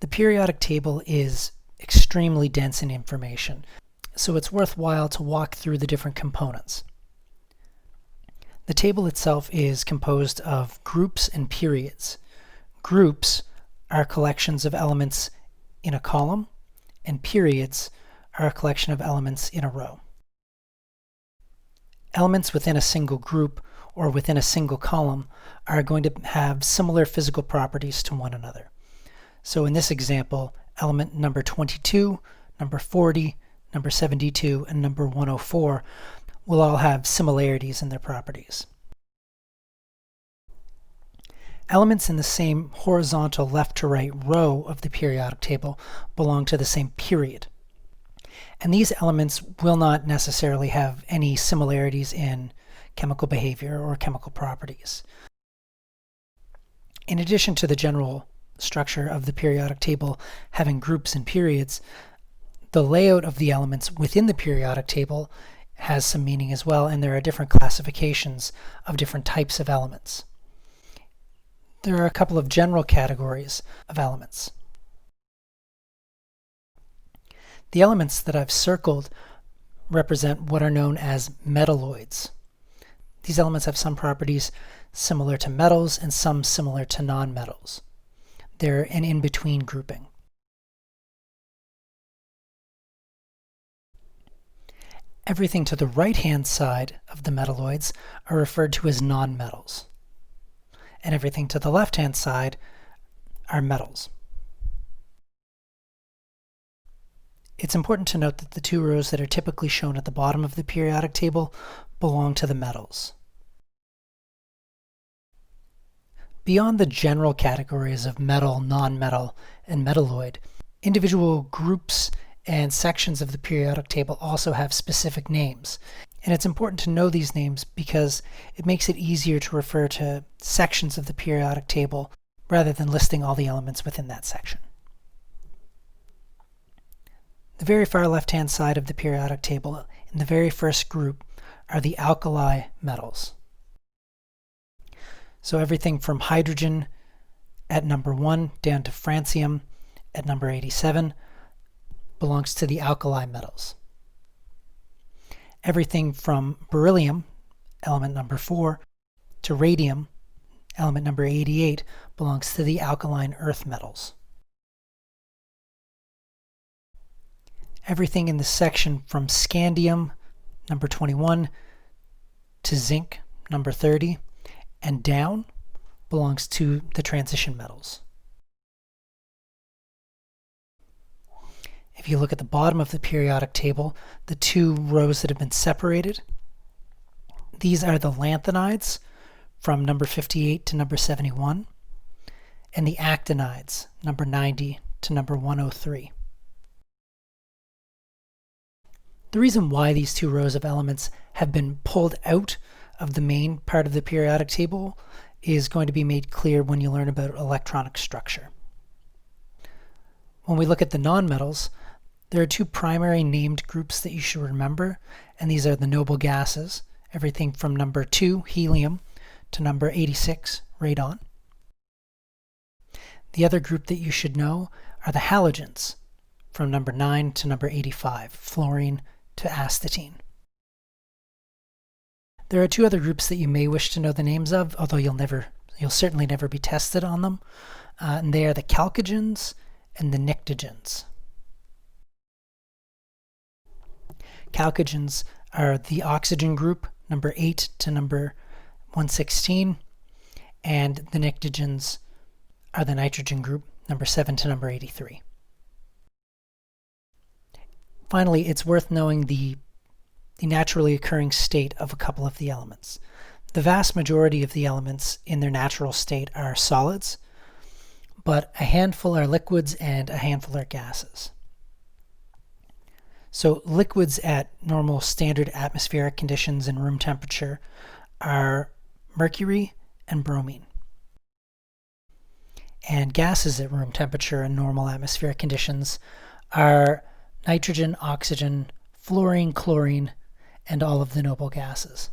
The periodic table is extremely dense in information, so it's worthwhile to walk through the different components. The table itself is composed of groups and periods. Groups are collections of elements in a column, and periods are a collection of elements in a row. Elements within a single group or within a single column are going to have similar physical properties to one another. So in this example, element number 22, number 40, number 72, and number 104 will all have similarities in their properties. Elements in the same horizontal left to right row of the periodic table belong to the same period. And these elements will not necessarily have any similarities in chemical behavior or chemical properties. In addition to the general structure of the periodic table having groups and periods, the layout of the elements within the periodic table has some meaning as well, and there are different classifications of different types of elements. There are a couple of general categories of elements. The elements that I've circled represent what are known as metalloids. These elements have some properties similar to metals and some similar to nonmetals. They're an in-between grouping. Everything to the right-hand side of the metalloids are referred to as nonmetals, and everything to the left-hand side are metals. It's important to note that the two rows that are typically shown at the bottom of the periodic table belong to the metals. Beyond the general categories of metal, nonmetal, and metalloid, individual groups and sections of the periodic table also have specific names. And it's important to know these names because it makes it easier to refer to sections of the periodic table rather than listing all the elements within that section. The very far left-hand side of the periodic table, in the very first group, are the alkali metals. So everything from hydrogen at number 1 down to francium at number 87 belongs to the alkali metals. Everything from beryllium, element number 4, to radium, element number 88, belongs to the alkaline earth metals. Everything in the section from scandium, number 21, to zinc, number 30, and down belongs to the transition metals. If you look at the bottom of the periodic table, the two rows that have been separated, these are the lanthanides from number 58 to number 71, and the actinides, number 90 to number 103. The reason why these two rows of elements have been pulled out of the main part of the periodic table is going to be made clear when you learn about electronic structure. When we look at the nonmetals, there are two primary named groups that you should remember, and these are the noble gases, everything from number 2, helium, to number 86, radon. The other group that you should know are the halogens, from number 9 to number 85, fluorine to astatine. There are two other groups that you may wish to know the names of, although you'll certainly never be tested on them, and they are the chalcogens and the pnictogens. Chalcogens are the oxygen group, number 8 to number 116, and the pnictogens are the nitrogen group, number 7 to number 83. Finally, it's worth knowing the naturally occurring state of a couple of the elements. The vast majority of the elements in their natural state are solids, but a handful are liquids and a handful are gases. So liquids at normal standard atmospheric conditions and room temperature are mercury and bromine. And gases at room temperature and normal atmospheric conditions are nitrogen, oxygen, fluorine, chlorine, and all of the noble gases.